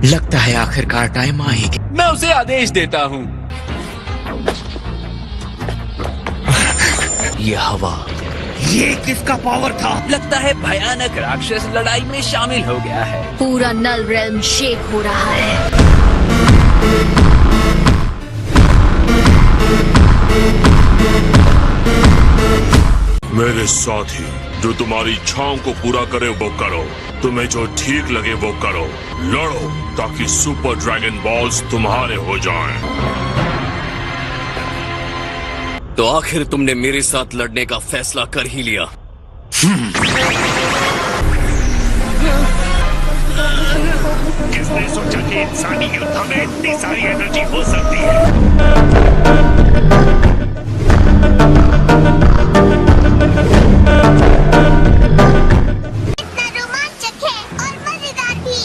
लगता है आखिरकार टाइम आ ही गया। मैं उसे आदेश देता हूँ। ये हवा, ये किसका पावर था? लगता है भयानक राक्षस लड़ाई में शामिल हो गया है। पूरा नल रेल्म शेक हो रहा है। मेरे साथी, जो तुम्हारी इच्छाओं को पूरा करे वो करो, तुम्हें जो ठीक लगे वो करो। लड़ो ताकि सुपर ड्रैगन बॉल्स तुम्हारे हो जाएं। तो आखिर तुमने मेरे साथ लड़ने का फैसला कर ही लिया। किसने सोचा कि इंसानी युद्ध में इतनी सारी एनर्जी हो सकती है? इतना रोमांचक है और मजेदार भी।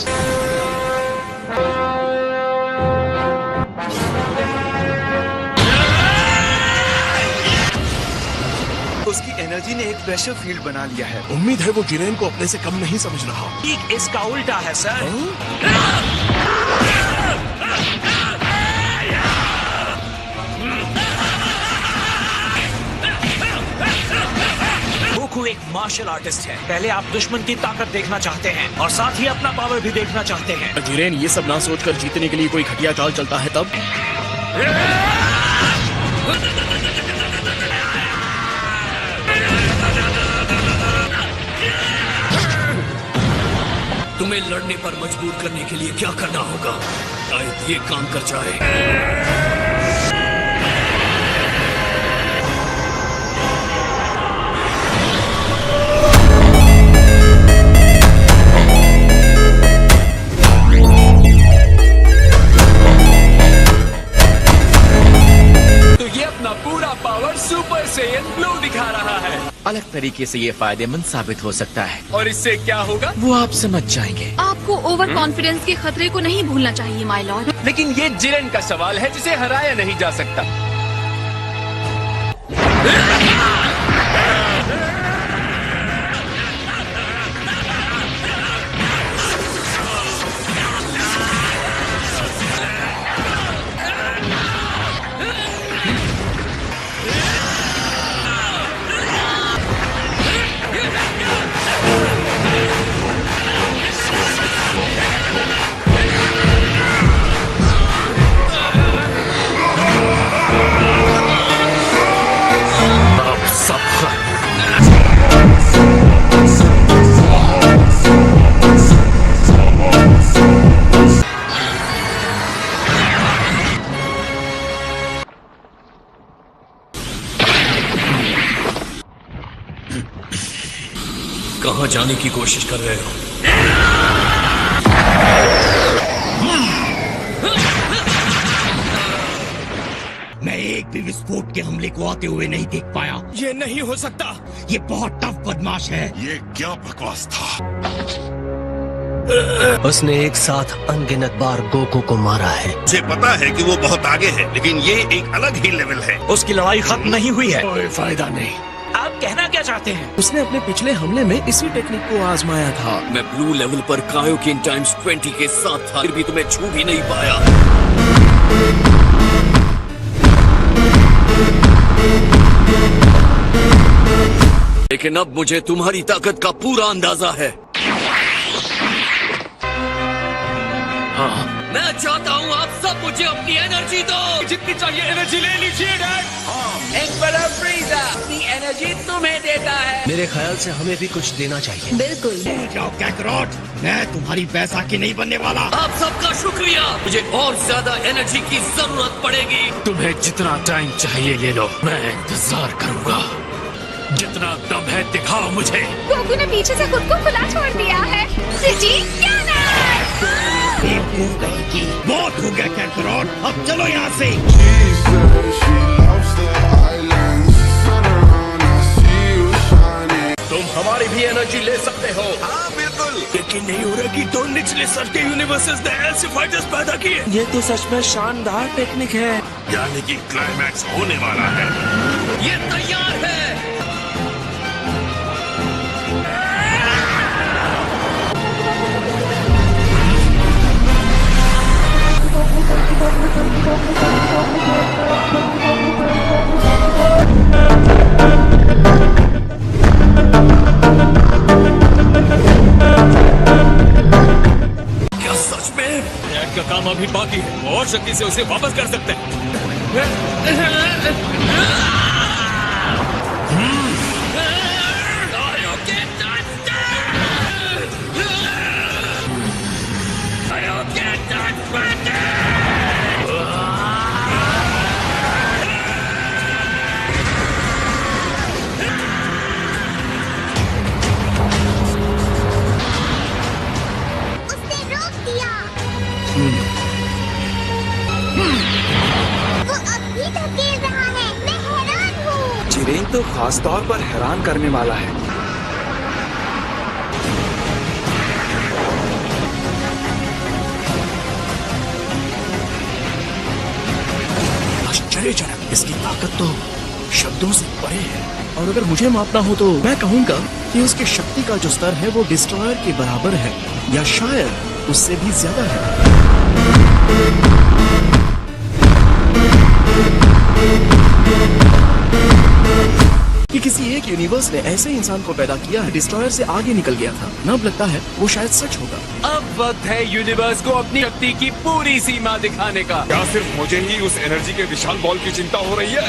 उसकी एनर्जी ने एक प्रेशर फील्ड बना लिया है। उम्मीद है वो जिरेन को अपने से कम नहीं समझ रहा। ठीक इसका उल्टा है सर। गोकू एक मार्शल आर्टिस्ट है। पहले आप दुश्मन की ताकत देखना चाहते हैं और साथ ही अपना पावर भी देखना चाहते हैं। जिरेन ये सब ना सोचकर जीतने के लिए कोई घटिया चाल चलता है तब। तुम्हें लड़ने पर मजबूर करने के लिए क्या करना होगा? शायद ये काम कर जाए। तो ये अपना पूरा पावर सुपर सेयन ब्लू दिखा रहा है। अलग तरीके से ये फायदेमंद साबित हो सकता है। और इससे क्या होगा? वो आप समझ जाएंगे। आपको ओवर कॉन्फिडेंस के खतरे को नहीं भूलना चाहिए माय लॉर्ड। लेकिन ये जिरेन का सवाल है जिसे हराया नहीं जा सकता। कहाँ जाने की कोशिश कर रहे हो? मैं एक भी विस्फोट के हमले को आते हुए नहीं देख पाया। ये नहीं हो सकता। ये बहुत टफ बदमाश है। ये क्या बकवास था? उसने एक साथ अनगिनत बार गोकू को मारा है। मुझे पता है कि वो बहुत आगे है, लेकिन ये एक अलग ही लेवल है। उसकी लड़ाई खत्म नहीं हुई है। कोई फायदा नहीं। आप कहना क्या चाहते हैं? उसने अपने पिछले हमले में इसी टेक्निक को आजमाया था। मैं ब्लू लेवल पर कायोकिन टाइम्स 20 के साथ था, फिर भी तुम्हें छू भी नहीं पाया। लेकिन अब मुझे तुम्हारी ताकत का पूरा अंदाजा है। हाँ, मैं चाहता हूँ आप सब मुझे अपनी एनर्जी दो। जितनी चाहिए एनर्जी ले लीजिए डैड। एम्परर फ्रीजा अपनी एनर्जी तुम्हें देता है। मेरे ख्याल से हमें भी कुछ देना चाहिए। बिल्कुल। जाओ कैकरॉट, मैं तुम्हारी बैसाखी नहीं बनने वाला। आप सबका शुक्रिया। मुझे और ज्यादा एनर्जी की जरूरत पड़ेगी। तुम्हें जितना टाइम चाहिए ले लो, मैं इंतजार करूंगा। जितना दम है दिखाओ मुझे। गोकू ने पीछे से खुद को खुला छोड़ दिया है। सिटी बहुत हो गया कैकरॉट, अब चलो यहाँ से। तुम हमारी भी एनर्जी ले सकते हो। हाँ बिल्कुल। यकीन नहीं हो रहा कि दो निचले स्तर के यूनिवर्सेस ने ऐसे फाइटर्स पैदा किए। ये तो सच में शानदार टेक्निक है। यानी कि क्लाइमैक्स होने वाला है। ये तैयार है। काम अभी बाकी है, और शक्ति से उसे वापस कर सकते हैं। उसने रोक दिया। वो अब भी धकेल रहा है। मैं हैरान हूँ। जिरेन तो खास तौर पर हैरान करने वाला है। आश्चर्यजनक, इसकी ताकत तो शब्दों से परे है। और अगर मुझे मापना हो तो मैं कहूंगा कि उसकी शक्ति का जो स्तर है वो डिस्ट्रॉयर के बराबर है, या शायद उससे भी ज्यादा है। कि किसी एक यूनिवर्स ने ऐसे इंसान को पैदा किया है, डिस्ट्रॉयर से आगे निकल गया था। न अब लगता है वो शायद सच होगा। अब वक्त है यूनिवर्स को अपनी शक्ति की पूरी सीमा दिखाने का। क्या सिर्फ मुझे ही उस एनर्जी के विशाल बॉल की चिंता हो रही है?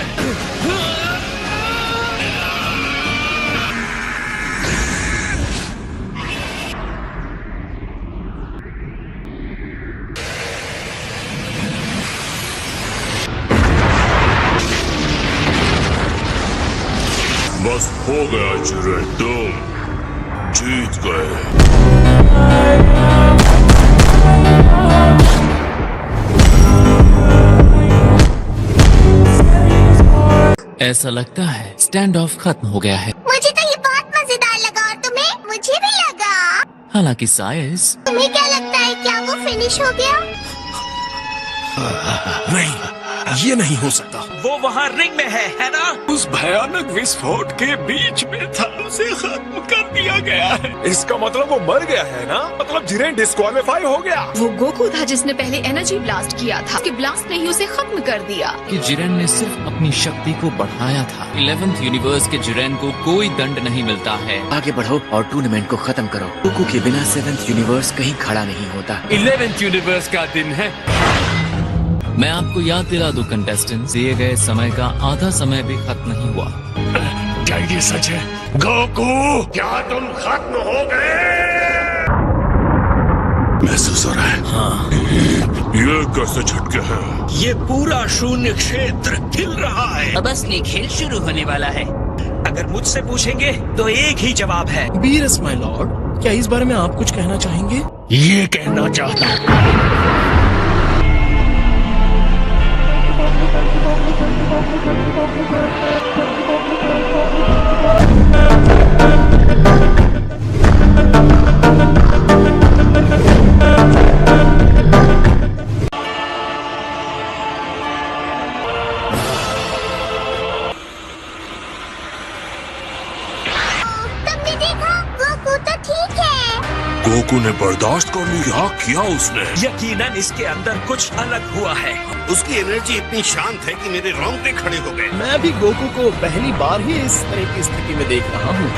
बस हो गया जिरेन, तुम जीत गए। ऐसा लगता है स्टैंड ऑफ खत्म हो गया है। मुझे तो ये बहुत मजेदार लगा। और तुम्हें? मुझे भी लगा। हालांकि साइज, तुम्हें क्या लगता है, क्या वो फिनिश हो गया? नहीं, ये नहीं हो सकता। वो वहाँ रिंग में है ना? उस भयानक विस्फोट के बीच में था, उसे खत्म कर दिया गया है। इसका मतलब वो मर गया है ना? मतलब जिरेन डिस्क्वालीफाई हो गया। वो गोकू था जिसने पहले एनर्जी ब्लास्ट किया था। उसके ब्लास्ट ने ही उसे खत्म कर दिया। कि जिरेन ने सिर्फ अपनी शक्ति को बढ़ाया था। 11th यूनिवर्स के जिरेन को कोई दंड नहीं मिलता है। आगे बढ़ो और टूर्नामेंट को खत्म करो। गोकू के बिना 7th यूनिवर्स कहीं खड़ा नहीं होता। 11th यूनिवर्स का दिन है। मैं आपको याद दिला दूं कंटेस्टेंट, दिए गए समय का आधा समय भी खत्म नहीं हुआ। क्या ये सच है? गोकू, क्या तुम खत्म हो गए? महसूस हो रहा है। हाँ। ये कैसे झटके हैं? ये पूरा शून्य क्षेत्र हिल रहा है। अब असली खेल शुरू होने वाला है। अगर मुझसे पूछेंगे तो एक ही जवाब है। बीरस माय लॉर्ड, क्या इस बारे में आप कुछ कहना चाहेंगे? ये कहना चाहता हूँ। तुमने देखा? गोकू तो ठीक है। गोकू ने बर्दाश्त कर लिया, किया उसने। यकीनन इसके अंदर कुछ अलग हुआ है। उसकी एनर्जी इतनी शांत है कि मेरे रोंगटे खड़े हो गए। मैं भी गोकू को पहली बार ही इस तरह की स्थिति में देख रहा हूँ।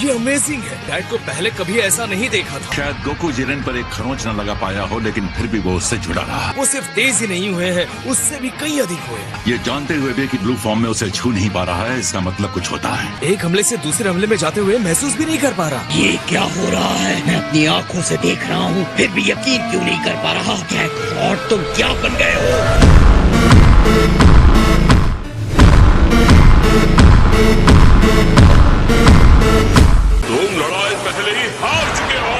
ये अमेजिंग है। डैड को पहले कभी ऐसा नहीं देखा था। शायद गोकू जिरेन पर एक खरोंच न लगा पाया हो, लेकिन फिर भी वो उससे जुड़ा रहा। वो सिर्फ तेज ही नहीं हुए हैं, उससे भी कई अधिक हुए हैं। ये जानते हुए भी कि ब्लू फॉर्म में उसे छू नहीं पा रहा है, इसका मतलब कुछ होता है। एक हमले से दूसरे हमले में जाते हुए महसूस भी नहीं कर पा रहा। ये क्या हो रहा है? मैं अपनी आंखों से देख रहा हूँ, फिर भी यकीन क्यों नहीं कर पा रहा? और तुम क्या बन गए हो? तुम लड़ाई पहले ही हार चुके हो।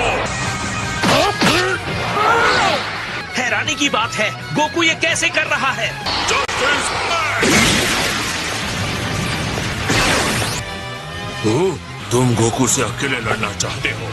हैरानी की बात है, गोकू ये कैसे कर रहा है? तुम गोकू से अकेले लड़ना चाहते हो?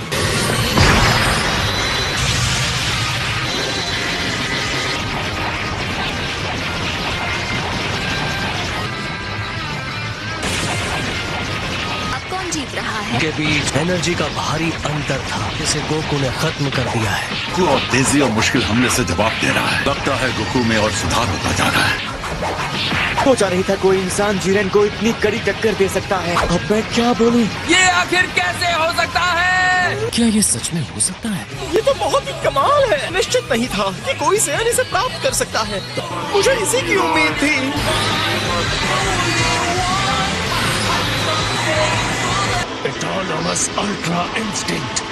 के बीच एनर्जी का भारी अंतर था, जिसे गोकू ने खत्म कर दिया है। गोकू और तेजी और मुश्किल हमले से जवाब दे रहा है। लगता है गोकू में और सुधार होता जा रहा है। सोचा नहीं था कोई इंसान जिरेन को इतनी कड़ी टक्कर दे सकता है। अब मैं क्या बोलूं? ये आखिर कैसे हो सकता है? क्या ये सच में हो सकता है? ये तो बहुत ही कमाल है। निश्चित नहीं था कि कोई सैन इसे प्राप्त कर सकता है। मुझे इसी की उम्मीद थी। Autonomous Ultra Instinct।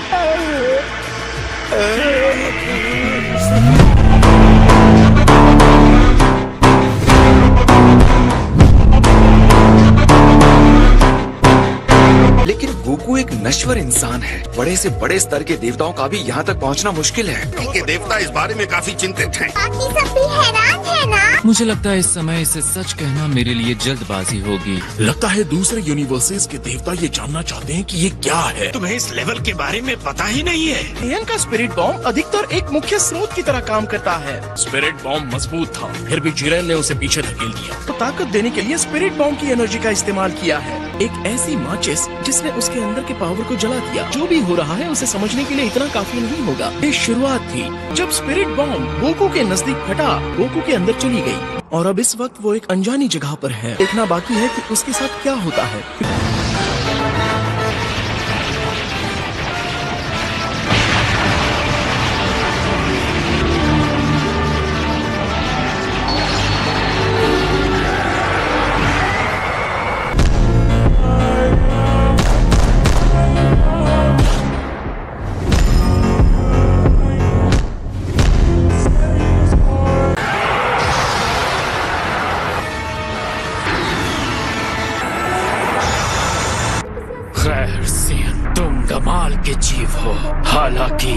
लेकिन गोकू एक नश्वर इंसान है। बड़े से बड़े स्तर के देवताओं का भी यहाँ तक पहुँचना मुश्किल है। उनके देवता इस बारे में काफी चिंतित हैं। बाकी सब भी हैरान है ना? मुझे लगता है इस समय इसे सच कहना मेरे लिए जल्दबाजी होगी। लगता है दूसरे यूनिवर्सेस के देवता ये जानना चाहते हैं कि ये क्या है। तुम्हें इस लेवल के बारे में पता ही नहीं है। एयन का स्पिरिट बॉम्ब अधिकतर एक मुख्य स्रोत की तरह काम करता है। स्पिरिट बॉम्ब मजबूत था, फिर भी जिरेन ने उसे पीछे धकेल दिया। तो ताकत देने के लिए स्पिरिट बॉम्ब की एनर्जी का इस्तेमाल किया है। एक ऐसी माचिस जिसने उसके अंदर के पावर को जला दिया। जो भी हो रहा है उसे समझने के लिए इतना काफी नहीं होगा। ये शुरुआत थी जब स्पिरिट बॉम्ब गोकू के नजदीक फटा, गोकू के अंदर चली गई और अब इस वक्त वो एक अनजानी जगह पर है। देखना बाकी है कि उसके साथ क्या होता है। खैर सियन, तुम कमाल के जीव हो। हालांकि